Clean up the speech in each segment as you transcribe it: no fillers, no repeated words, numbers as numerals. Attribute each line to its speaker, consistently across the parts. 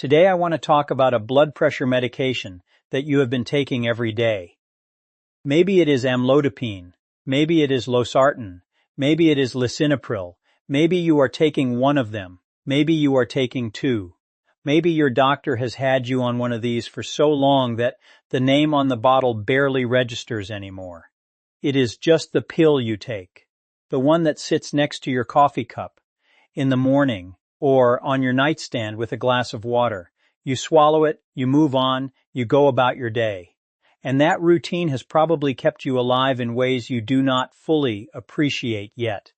Speaker 1: Today I want to talk about a blood pressure medication that you have been taking every day. Maybe it is Amlodipine, maybe it is Losartan, maybe it is Lisinopril, maybe you are taking one of them, maybe you are taking two. Maybe your doctor has had you on one of these for so long that the name on the bottle barely registers anymore. It is just the pill you take, the one that sits next to your coffee cup, in the morning, or on your nightstand with a glass of water. You swallow it, you move on, you go about your day. And that routine has probably kept you alive in ways you do not fully appreciate yet.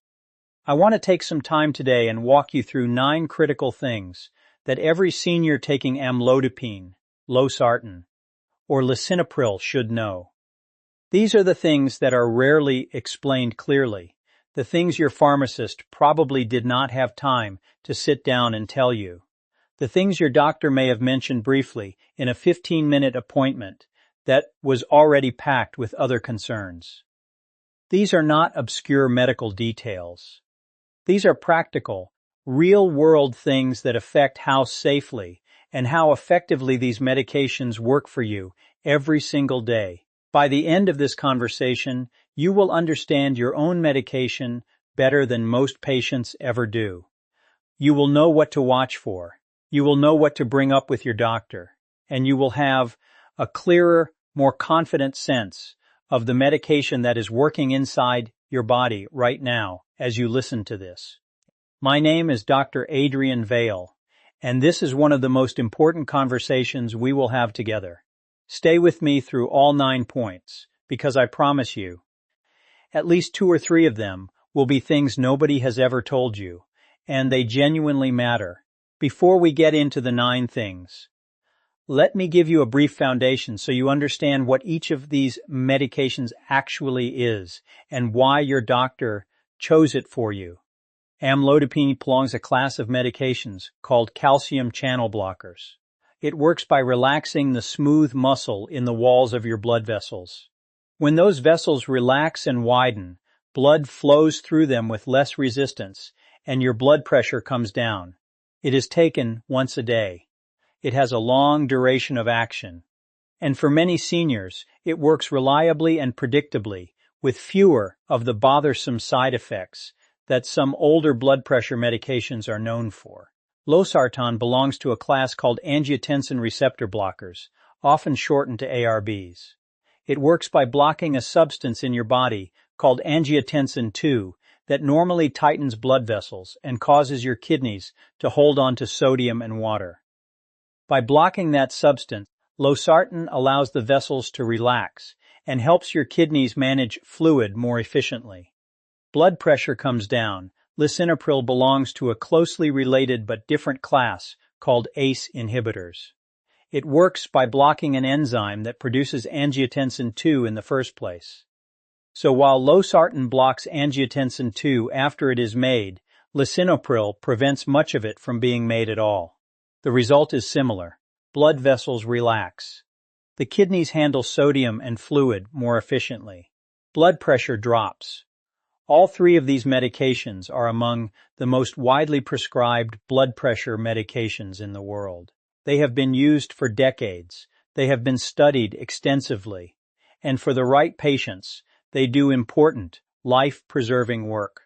Speaker 1: I want to take some time today and walk you through 9 critical things that every senior taking Amlodipine, Losartan, or Lisinopril should know. These are the things that are rarely explained clearly, the things your pharmacist probably did not have time to sit down and tell you, the things your doctor may have mentioned briefly in a 15-minute appointment that was already packed with other concerns. These are not obscure medical details. These are practical, real-world things that affect how safely and how effectively these medications work for you every single day. By the end of this conversation, you will understand your own medication better than most patients ever do. You will know what to watch for, you will know what to bring up with your doctor, and you will have a clearer, more confident sense of the medication that is working inside your body right now as you listen to this. My name is Dr. Adrian Vale, and this is one of the most important conversations we will have together. Stay with me through all 9 points, because I promise you, at least 2 or 3 of them will be things nobody has ever told you, and they genuinely matter. Before we get into the 9 things, let me give you a brief foundation so you understand what each of these medications actually is and why your doctor chose it for you. Amlodipine belongs to a class of medications called calcium channel blockers. It works by relaxing the smooth muscle in the walls of your blood vessels. When those vessels relax and widen, blood flows through them with less resistance, and your blood pressure comes down. It is taken once a day. It has a long duration of action. And for many seniors, it works reliably and predictably, with fewer of the bothersome side effects that some older blood pressure medications are known for. Losartan belongs to a class called angiotensin receptor blockers, often shortened to ARBs. It works by blocking a substance in your body called angiotensin II that normally tightens blood vessels and causes your kidneys to hold on to sodium and water. By blocking that substance, Losartan allows the vessels to relax and helps your kidneys manage fluid more efficiently. Blood pressure comes down. Lisinopril belongs to a closely related but different class called ACE inhibitors. It works by blocking an enzyme that produces angiotensin II in the first place. So while Losartan blocks angiotensin II after it is made, Lisinopril prevents much of it from being made at all. The result is similar. Blood vessels relax. The kidneys handle sodium and fluid more efficiently. Blood pressure drops. All 3 of these medications are among the most widely prescribed blood pressure medications in the world. They have been used for decades. They have been studied extensively. And for the right patients, they do important, life-preserving work.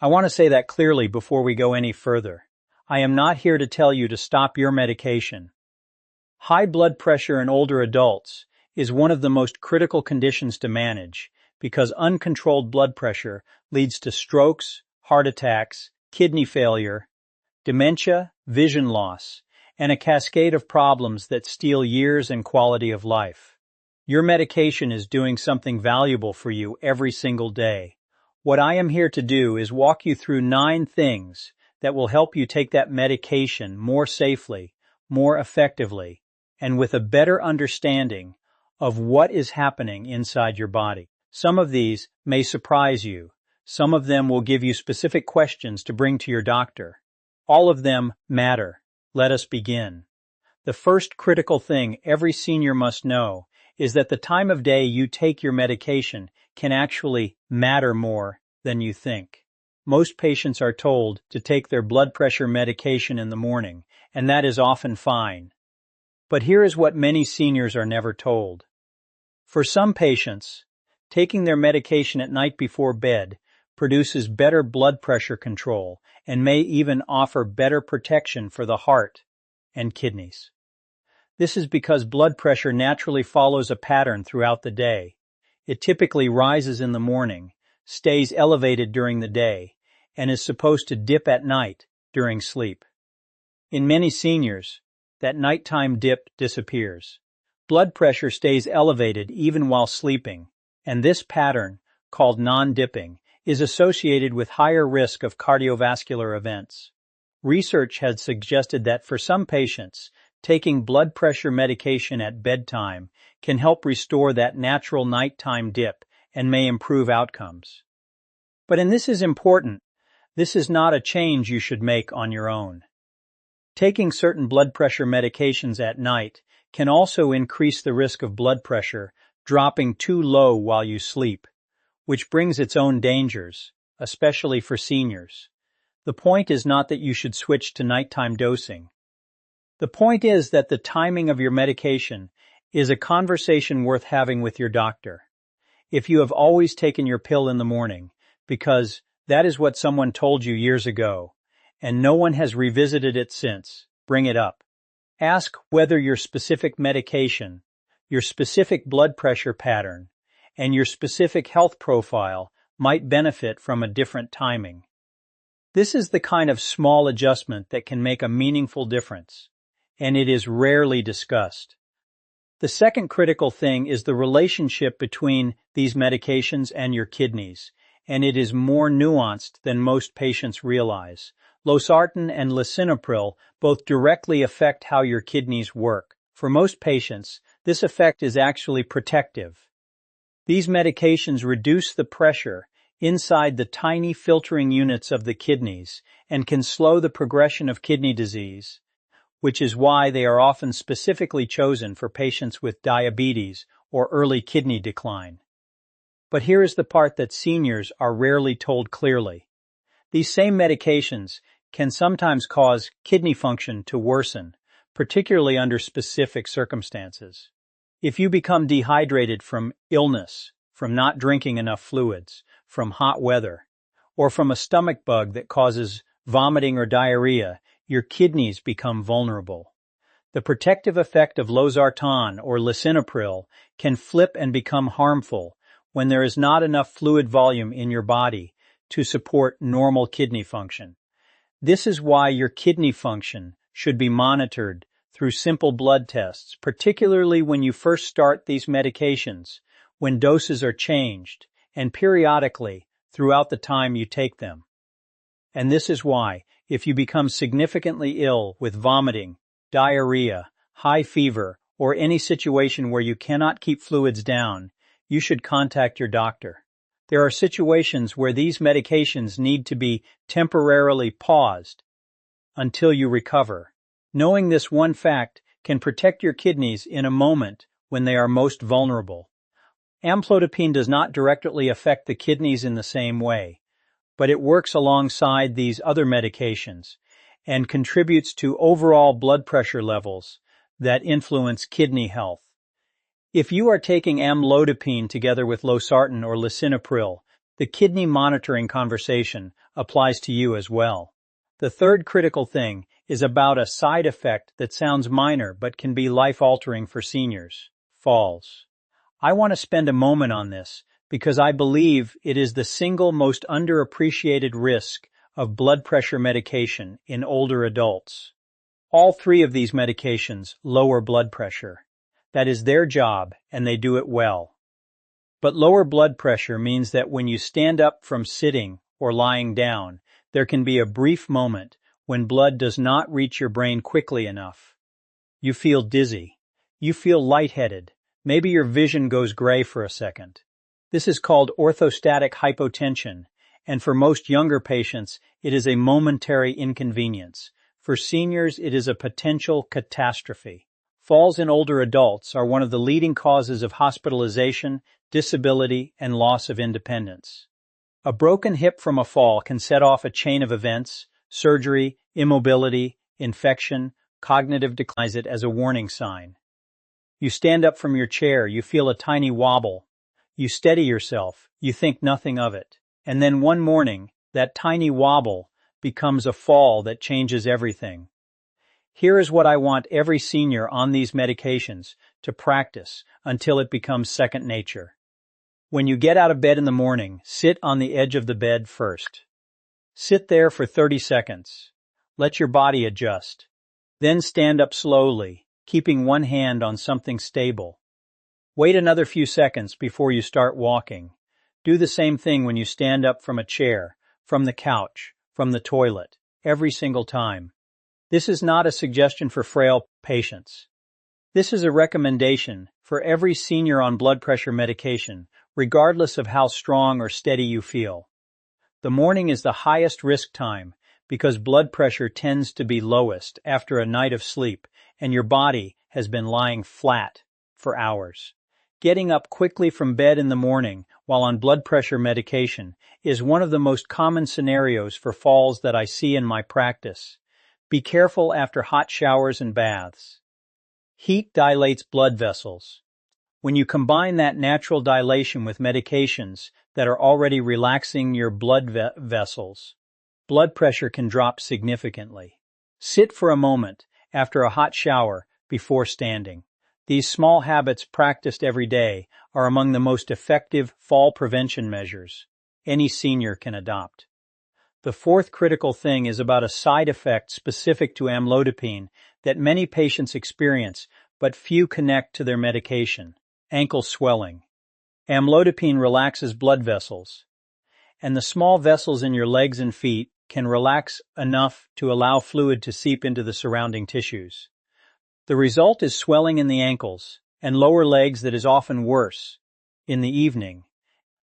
Speaker 1: I want to say that clearly before we go any further. I am not here to tell you to stop your medication. High blood pressure in older adults is one of the most critical conditions to manage, because uncontrolled blood pressure leads to strokes, heart attacks, kidney failure, dementia, vision loss, and a cascade of problems that steal years and quality of life. Your medication is doing something valuable for you every single day. What I am here to do is walk you through 9 things that will help you take that medication more safely, more effectively, and with a better understanding of what is happening inside your body. Some of these may surprise you. Some of them will give you specific questions to bring to your doctor. All of them matter. Let us begin. The first critical thing every senior must know is that the time of day you take your medication can actually matter more than you think. Most patients are told to take their blood pressure medication in the morning, and that is often fine. But here is what many seniors are never told. For some patients, taking their medication at night before bed produces better blood pressure control and may even offer better protection for the heart and kidneys. This is because blood pressure naturally follows a pattern throughout the day. It typically rises in the morning, stays elevated during the day, and is supposed to dip at night during sleep. In many seniors, that nighttime dip disappears. Blood pressure stays elevated even while sleeping, and this pattern, called non-dipping, is associated with higher risk of cardiovascular events. Research has suggested that for some patients, taking blood pressure medication at bedtime can help restore that natural nighttime dip and may improve outcomes. And this is important, this is not a change you should make on your own. Taking certain blood pressure medications at night can also increase the risk of blood pressure dropping too low while you sleep, which brings its own dangers, especially for seniors. The point is not that you should switch to nighttime dosing. The point is that the timing of your medication is a conversation worth having with your doctor. If you have always taken your pill in the morning, because that is what someone told you years ago, and no one has revisited it since, bring it up. Ask whether your specific medication, your specific blood pressure pattern, and your specific health profile might benefit from a different timing. This is the kind of small adjustment that can make a meaningful difference, and it is rarely discussed. The second critical thing is the relationship between these medications and your kidneys, and it is more nuanced than most patients realize. Losartan and Lisinopril both directly affect how your kidneys work. For most patients, this effect is actually protective. These medications reduce the pressure inside the tiny filtering units of the kidneys and can slow the progression of kidney disease, which is why they are often specifically chosen for patients with diabetes or early kidney decline. But here is the part that seniors are rarely told clearly. These same medications can sometimes cause kidney function to worsen, particularly under specific circumstances. If you become dehydrated from illness, from not drinking enough fluids, from hot weather, or from a stomach bug that causes vomiting or diarrhea, your kidneys become vulnerable. The protective effect of Losartan or Lisinopril can flip and become harmful when there is not enough fluid volume in your body to support normal kidney function. This is why your kidney function should be monitored through simple blood tests, particularly when you first start these medications, when doses are changed, and periodically throughout the time you take them. And this is why, if you become significantly ill with vomiting, diarrhea, high fever, or any situation where you cannot keep fluids down, you should contact your doctor. There are situations where these medications need to be temporarily paused until you recover. Knowing this one fact can protect your kidneys in a moment when they are most vulnerable. Amlodipine does not directly affect the kidneys in the same way, but it works alongside these other medications and contributes to overall blood pressure levels that influence kidney health. If you are taking amlodipine together with Losartan or Lisinopril, the kidney monitoring conversation applies to you as well. The third critical thing is about a side effect that sounds minor but can be life-altering for seniors: falls. I want to spend a moment on this because I believe it is the single most underappreciated risk of blood pressure medication in older adults. All three of these medications lower blood pressure. That is their job, and they do it well. But lower blood pressure means that when you stand up from sitting or lying down, there can be a brief moment when blood does not reach your brain quickly enough. You feel dizzy. You feel lightheaded. Maybe your vision goes gray for a second. This is called orthostatic hypotension, and for most younger patients, it is a momentary inconvenience. For seniors, it is a potential catastrophe. Falls in older adults are one of the leading causes of hospitalization, disability, and loss of independence. A broken hip from a fall can set off a chain of events: surgery, immobility, infection, Cognitive declines it as a warning sign. You stand up from your chair, you feel a tiny wobble. You steady yourself, you think nothing of it. And then one morning, that tiny wobble becomes a fall that changes everything. Here is what I want every senior on these medications to practice until it becomes second nature. When you get out of bed in the morning, sit on the edge of the bed first. Sit there for 30 seconds. Let your body adjust. Then stand up slowly, keeping one hand on something stable. Wait another few seconds before you start walking. Do the same thing when you stand up from a chair, from the couch, from the toilet, every single time. This is not a suggestion for frail patients. This is a recommendation for every senior on blood pressure medication, regardless of how strong or steady you feel. The morning is the highest risk time because blood pressure tends to be lowest after a night of sleep and your body has been lying flat for hours. Getting up quickly from bed in the morning while on blood pressure medication is one of the most common scenarios for falls that I see in my practice. Be careful after hot showers and baths. Heat dilates blood vessels. When you combine that natural dilation with medications that are already relaxing your blood vessels, blood pressure can drop significantly. Sit for a moment after a hot shower before standing. These small habits practiced every day are among the most effective fall prevention measures any senior can adopt. The fourth critical thing is about a side effect specific to amlodipine that many patients experience but few connect to their medication: ankle swelling. Amlodipine relaxes blood vessels, and the small vessels in your legs and feet can relax enough to allow fluid to seep into the surrounding tissues. The result is swelling in the ankles and lower legs that is often worse in the evening,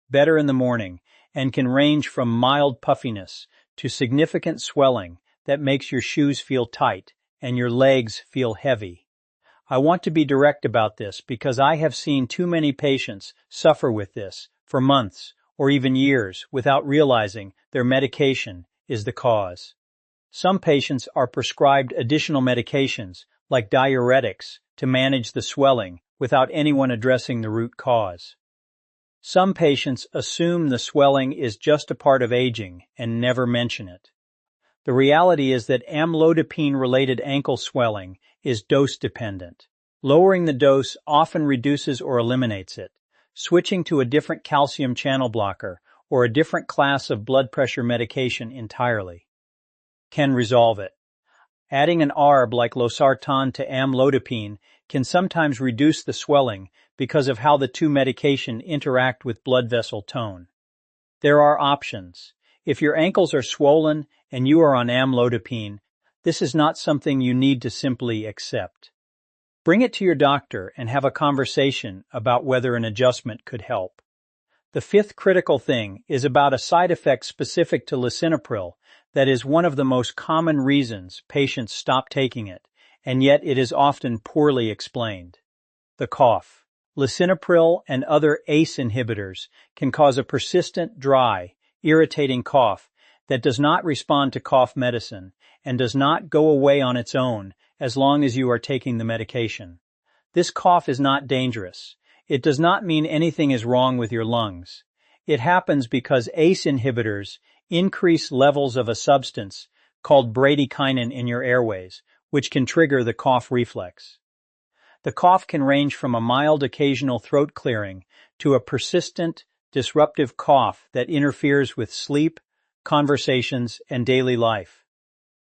Speaker 1: better in the morning, and can range from mild puffiness to significant swelling that makes your shoes feel tight and your legs feel heavy. I want to be direct about this because I have seen too many patients suffer with this for months or even years without realizing their medication is the cause. Some patients are prescribed additional medications like diuretics to manage the swelling without anyone addressing the root cause. Some patients assume the swelling is just a part of aging and never mention it. The reality is that amlodipine-related ankle swelling is dose-dependent. Lowering the dose often reduces or eliminates it. Switching to a different calcium channel blocker or a different class of blood pressure medication entirely can resolve it. Adding an ARB like Losartan to amlodipine can sometimes reduce the swelling because of how the two medications interact with blood vessel tone. There are options. If your ankles are swollen and you are on amlodipine, this is not something you need to simply accept. Bring it to your doctor and have a conversation about whether an adjustment could help. The fifth critical thing is about a side effect specific to lisinopril that is one of the most common reasons patients stop taking it, and yet it is often poorly explained. The cough. Lisinopril and other ACE inhibitors can cause a persistent, dry, irritating cough that does not respond to cough medicine and does not go away on its own as long as you are taking the medication. This cough is not dangerous. It does not mean anything is wrong with your lungs. It happens because ACE inhibitors increase levels of a substance called bradykinin in your airways, which can trigger the cough reflex. The cough can range from a mild occasional throat clearing to a persistent, disruptive cough that interferes with sleep, conversations, and daily life.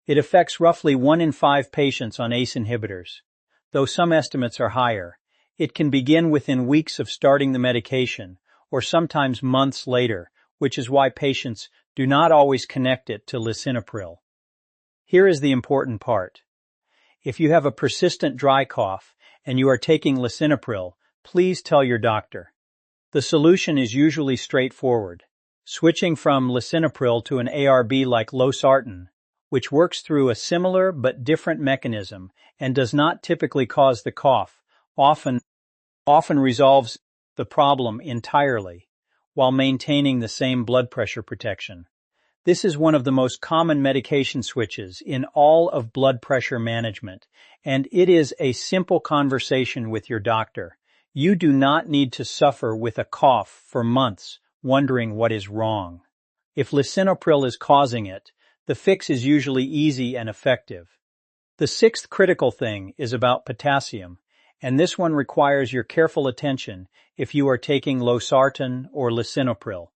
Speaker 1: It affects roughly 1 in 5 patients on ACE inhibitors. Though some estimates are higher, it can begin within weeks of starting the medication, or sometimes months later, which is why patients do not always connect it to lisinopril. Here is the important part. If you have a persistent dry cough and you are taking lisinopril, please tell your doctor. The solution is usually straightforward. Switching from lisinopril to an ARB like Losartan, which works through a similar but different mechanism and does not typically cause the cough, often resolves the problem entirely while maintaining the same blood pressure protection. This is one of the most common medication switches in all of blood pressure management, and it is a simple conversation with your doctor. You do not need to suffer with a cough for months wondering what is wrong. If lisinopril is causing it, the fix is usually easy and effective. The sixth critical thing is about potassium, and this one requires your careful attention if you are taking Losartan or Lisinopril.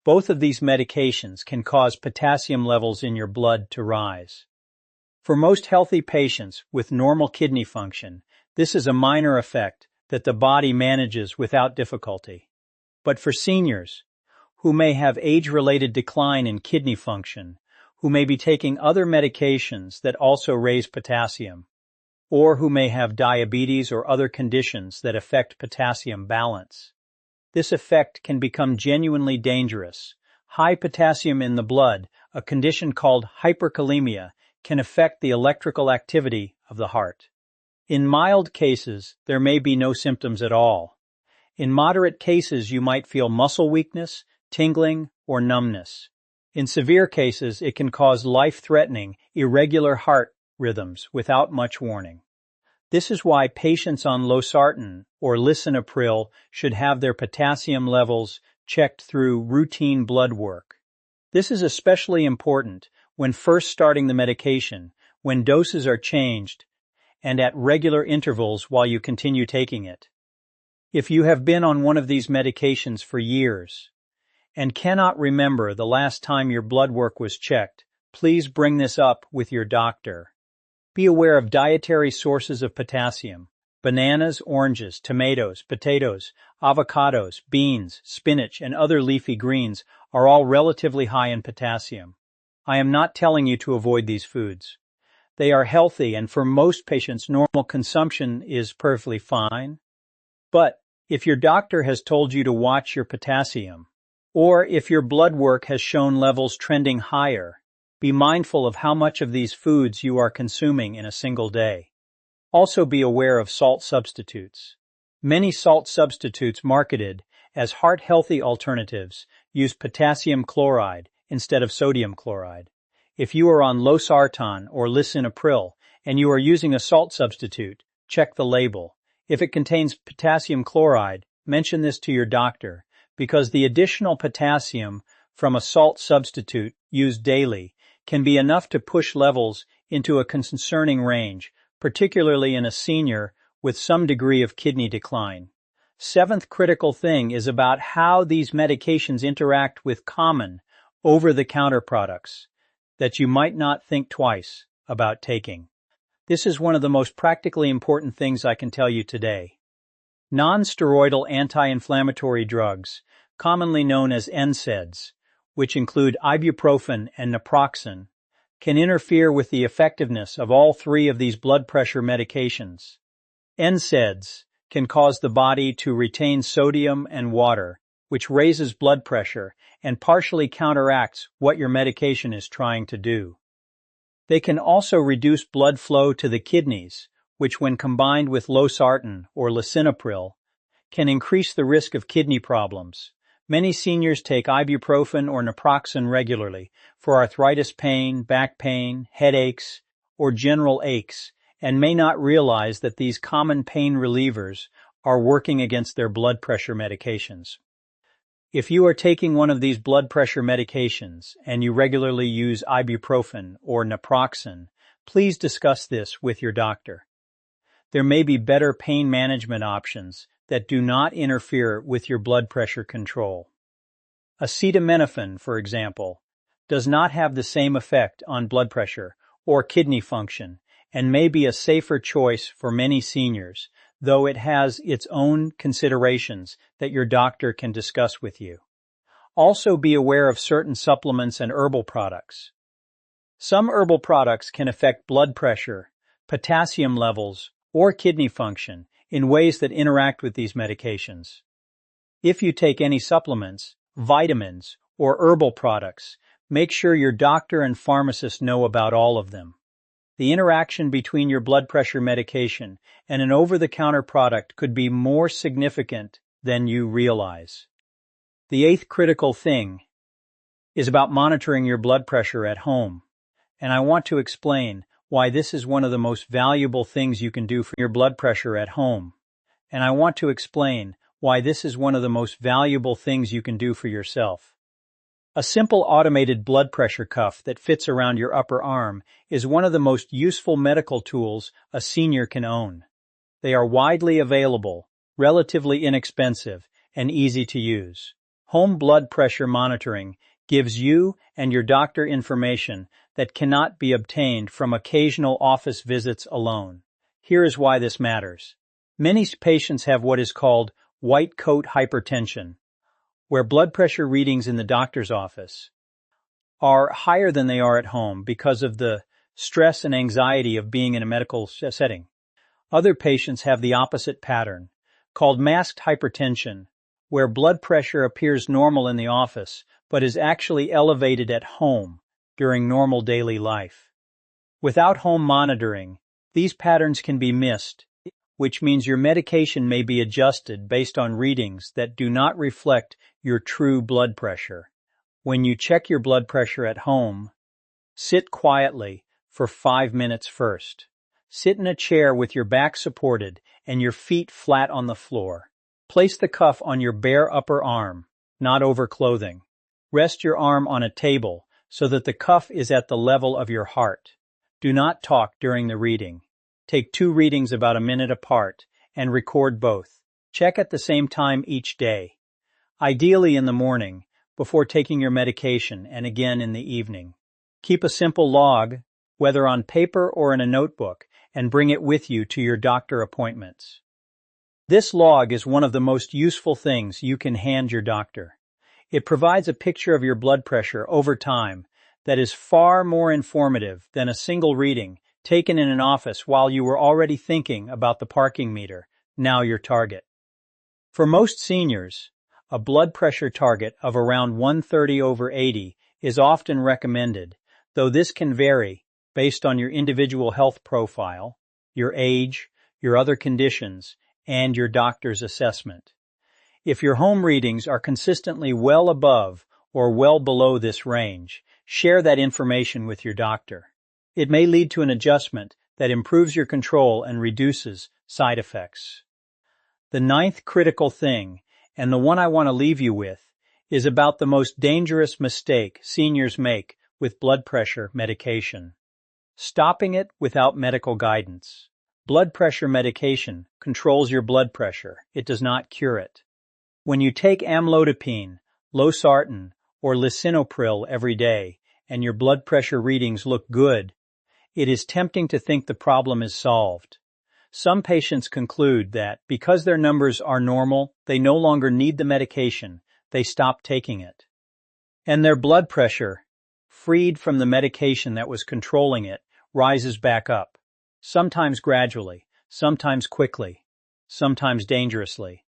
Speaker 1: Both of these medications can cause potassium levels in your blood to rise. For most healthy patients with normal kidney function, this is a minor effect that the body manages without difficulty. But for seniors, who may have age-related decline in kidney function, who may be taking other medications that also raise potassium, or who may have diabetes or other conditions that affect potassium balance, this effect can become genuinely dangerous. High potassium in the blood, a condition called hyperkalemia, can affect the electrical activity of the heart. In mild cases, there may be no symptoms at all. In moderate cases, you might feel muscle weakness, tingling, or numbness. In severe cases, it can cause life-threatening, irregular heart rhythms without much warning. This is why patients on Losartan or Lisinopril should have their potassium levels checked through routine blood work. This is especially important when first starting the medication, when doses are changed, and at regular intervals while you continue taking it. If you have been on one of these medications for years and cannot remember the last time your blood work was checked, please bring this up with your doctor. Be aware of dietary sources of potassium. Bananas, oranges, tomatoes, potatoes, avocados, beans, spinach, and other leafy greens are all relatively high in potassium. I am not telling you to avoid these foods. They are healthy, and for most patients, normal consumption is perfectly fine. But if your doctor has told you to watch your potassium, or if your blood work has shown levels trending higher, be mindful of how much of these foods you are consuming in a single day. Also be aware of salt substitutes. Many salt substitutes marketed as heart-healthy alternatives use potassium chloride instead of sodium chloride. If you are on Losartan or Lisinopril and you are using a salt substitute, check the label. If it contains potassium chloride, mention this to your doctor, because the additional potassium from a salt substitute used daily can be enough to push levels into a concerning range, particularly in a senior with some degree of kidney decline. Seventh critical thing is about how these medications interact with common over-the-counter products that you might not think twice about taking. This is one of the most practically important things I can tell you today. Non-steroidal anti-inflammatory drugs, commonly known as NSAIDs, which include ibuprofen and naproxen, can interfere with the effectiveness of all three of these blood pressure medications. NSAIDs can cause the body to retain sodium and water, which raises blood pressure and partially counteracts what your medication is trying to do. They can also reduce blood flow to the kidneys, which when combined with Losartan or Lisinopril, can increase the risk of kidney problems. Many seniors take ibuprofen or naproxen regularly for arthritis pain, back pain, headaches, or general aches, and may not realize that these common pain relievers are working against their blood pressure medications. If you are taking one of these blood pressure medications and you regularly use ibuprofen or naproxen, please discuss this with your doctor. There may be better pain management options that do not interfere with your blood pressure control. Acetaminophen, for example, does not have the same effect on blood pressure or kidney function and may be a safer choice for many seniors, though it has its own considerations that your doctor can discuss with you. Also be aware of certain supplements and herbal products. Some herbal products can affect blood pressure, potassium levels, or kidney function in ways that interact with these medications. If you take any supplements, vitamins, or herbal products, make sure your doctor and pharmacist know about all of them. The interaction between your blood pressure medication and an over-the-counter product could be more significant than you realize. The eighth critical thing is about monitoring your blood pressure at home. And I want to explain why this is one of the most valuable things you can do for your blood pressure at home. And I want to explain why this is one of the most valuable things you can do for yourself. A simple automated blood pressure cuff that fits around your upper arm is one of the most useful medical tools a senior can own. They are widely available, relatively inexpensive, and easy to use. Home blood pressure monitoring gives you and your doctor information that cannot be obtained from occasional office visits alone. Here is why this matters. Many patients have what is called white coat hypertension, where blood pressure readings in the doctor's office are higher than they are at home because of the stress and anxiety of being in a medical setting. Other patients have the opposite pattern, called masked hypertension, where blood pressure appears normal in the office but is actually elevated at home during normal daily life. Without home monitoring, these patterns can be missed, which means your medication may be adjusted based on readings that do not reflect your true blood pressure. When you check your blood pressure at home, sit quietly for 5 minutes first. Sit in a chair with your back supported and your feet flat on the floor. Place the cuff on your bare upper arm, not over clothing. Rest your arm on a table so that the cuff is at the level of your heart. Do not talk during the reading. Take 2 readings about a minute apart and record both. Check at the same time each day. Ideally in the morning, before taking your medication, and again in the evening. Keep a simple log, whether on paper or in a notebook, and bring it with you to your doctor appointments. This log is one of the most useful things you can hand your doctor. It provides a picture of your blood pressure over time that is far more informative than a single reading taken in an office while you were already thinking about the parking meter, now your target. For most seniors, a blood pressure target of around 130/80 is often recommended, though this can vary based on your individual health profile, your age, your other conditions, and your doctor's assessment. If your home readings are consistently well above or well below this range, share that information with your doctor. It may lead to an adjustment that improves your control and reduces side effects. The 9th critical thing, and the one I want to leave you with, is about the most dangerous mistake seniors make with blood pressure medication. Stopping it without medical guidance. Blood pressure medication controls your blood pressure. It does not cure it. When you take Amlodipine, Losartan, or Lisinopril every day, and your blood pressure readings look good, it is tempting to think the problem is solved. Some patients conclude that because their numbers are normal, they no longer need the medication, they stop taking it. And their blood pressure, freed from the medication that was controlling it, rises back up, sometimes gradually, sometimes quickly, sometimes dangerously.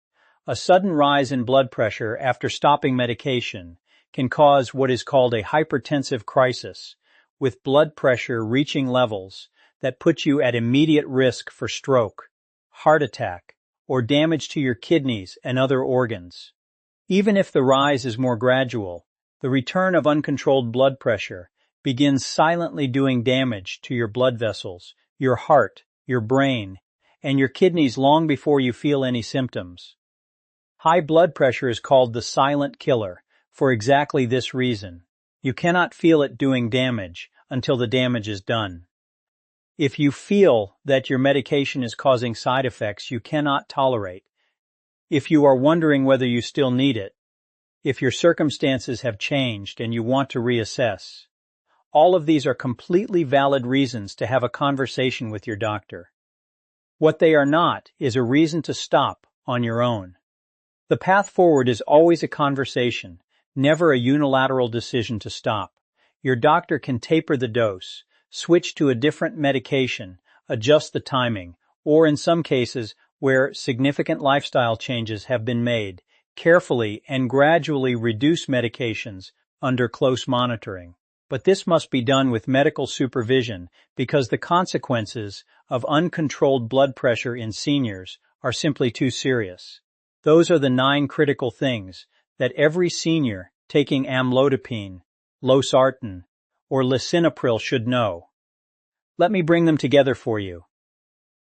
Speaker 1: A sudden rise in blood pressure after stopping medication can cause what is called a hypertensive crisis, with blood pressure reaching levels that put you at immediate risk for stroke, heart attack, or damage to your kidneys and other organs. Even if the rise is more gradual, the return of uncontrolled blood pressure begins silently doing damage to your blood vessels, your heart, your brain, and your kidneys long before you feel any symptoms. High blood pressure is called the silent killer for exactly this reason. You cannot feel it doing damage until the damage is done. If you feel that your medication is causing side effects you cannot tolerate, if you are wondering whether you still need it, if your circumstances have changed and you want to reassess, all of these are completely valid reasons to have a conversation with your doctor. What they are not is a reason to stop on your own. The path forward is always a conversation, never a unilateral decision to stop. Your doctor can taper the dose, switch to a different medication, adjust the timing, or in some cases where significant lifestyle changes have been made, carefully and gradually reduce medications under close monitoring. But this must be done with medical supervision because the consequences of uncontrolled blood pressure in seniors are simply too serious. Those are the 9 critical things that every senior taking amlodipine Losartan, or Lisinopril should know. Let me bring them together for you.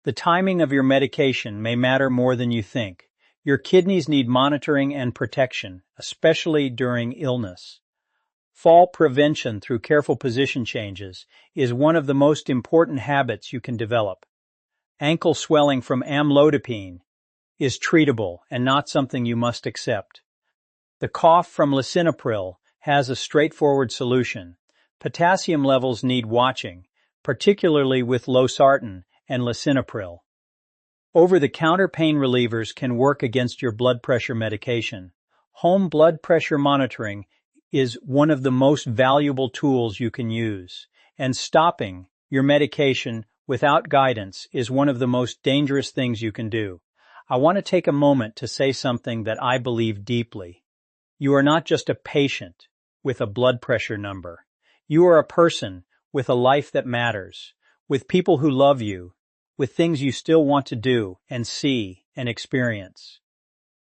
Speaker 1: The timing of your medication may matter more than you think. Your kidneys need monitoring and protection, especially during illness. Fall prevention through careful position changes is one of the most important habits you can develop. Ankle swelling from amlodipine is treatable and not something you must accept. The cough from lisinopril has a straightforward solution. Potassium levels need watching, particularly with losartan and lisinopril. Over-the-counter pain relievers can work against your blood pressure medication. Home blood pressure monitoring is one of the most valuable tools you can use, and stopping your medication without guidance is one of the most dangerous things you can do. I want to take a moment to say something that I believe deeply. You are not just a patient with a blood pressure number. You are a person with a life that matters, with people who love you, with things you still want to do and see and experience.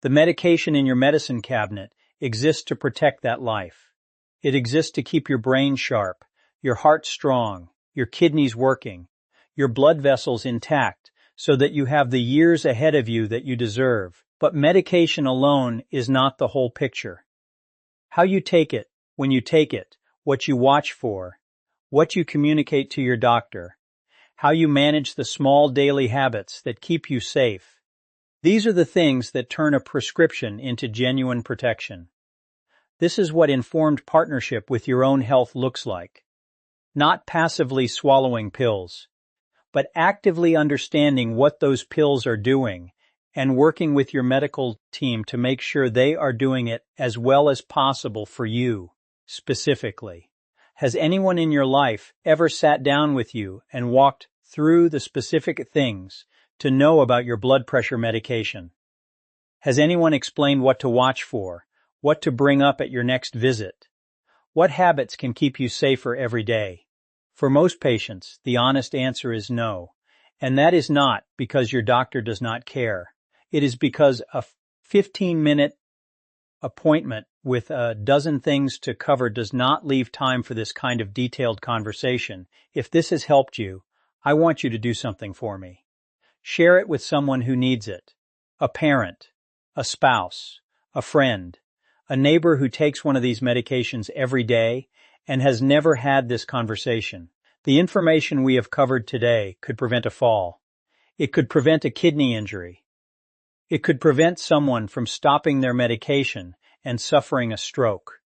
Speaker 1: The medication in your medicine cabinet exists to protect that life. It exists to keep your brain sharp, your heart strong, your kidneys working, your blood vessels intact, so that you have the years ahead of you that you deserve. But medication alone is not the whole picture. How you take it, when you take it, what you watch for, what you communicate to your doctor, how you manage the small daily habits that keep you safe. These are the things that turn a prescription into genuine protection. This is what informed partnership with your own health looks like. Not passively swallowing pills, but actively understanding what those pills are doing and working with your medical team to make sure they are doing it as well as possible for you, specifically. Has anyone in your life ever sat down with you and walked through the specific things to know about your blood pressure medication? Has anyone explained what to watch for, what to bring up at your next visit? What habits can keep you safer every day? For most patients, the honest answer is no, and that is not because your doctor does not care. It is because a 15-minute appointment with a dozen things to cover does not leave time for this kind of detailed conversation. If this has helped you, I want you to do something for me. Share it with someone who needs it. A parent, a spouse, a friend, a neighbor who takes one of these medications every day and has never had this conversation. The information we have covered today could prevent a fall. It could prevent a kidney injury. It could prevent someone from stopping their medication and suffering a stroke.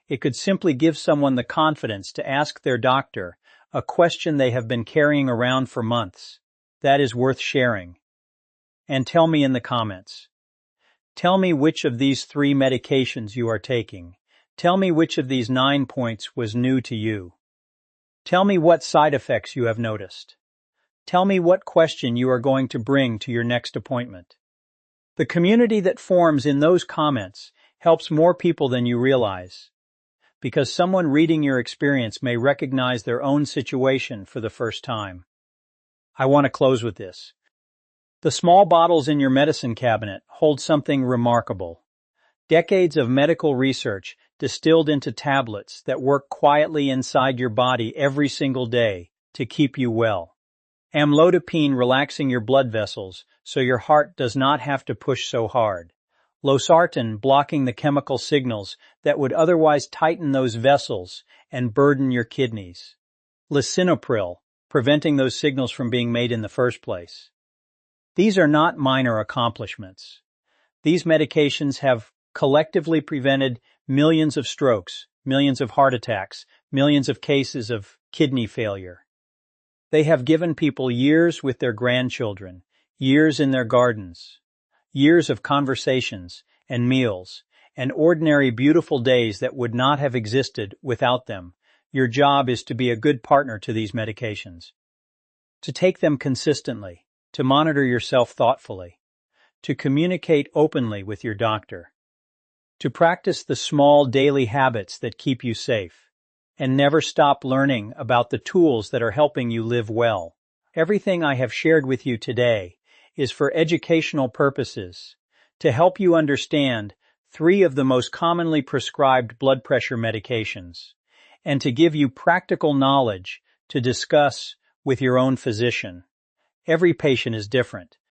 Speaker 1: It could simply give someone the confidence to ask their doctor a question they have been carrying around for months. That is worth sharing. And tell me in the comments. Tell me which of these 3 medications you are taking. Tell me which of these 9 points was new to you. Tell me what side effects you have noticed. Tell me what question you are going to bring to your next appointment. The community that forms in those comments helps more people than you realize, because someone reading your experience may recognize their own situation for the first time. I want to close with this. The small bottles in your medicine cabinet hold something remarkable. Decades of medical research distilled into tablets that work quietly inside your body every single day to keep you well. Amlodipine relaxing your blood vessels so your heart does not have to push so hard. Losartan blocking the chemical signals that would otherwise tighten those vessels and burden your kidneys. Lisinopril preventing those signals from being made in the first place. These are not minor accomplishments. These medications have collectively prevented millions of strokes, millions of heart attacks, millions of cases of kidney failure. They have given people years with their grandchildren, years in their gardens, years of conversations and meals, and ordinary beautiful days that would not have existed without them. Your job is to be a good partner to these medications, to take them consistently, to monitor yourself thoughtfully, to communicate openly with your doctor, to practice the small daily habits that keep you safe, and never stop learning about the tools that are helping you live well. Everything I have shared with you today is for educational purposes, to help you understand 3 of the most commonly prescribed blood pressure medications. and to give you practical knowledge to discuss with your own physician. Every patient is different,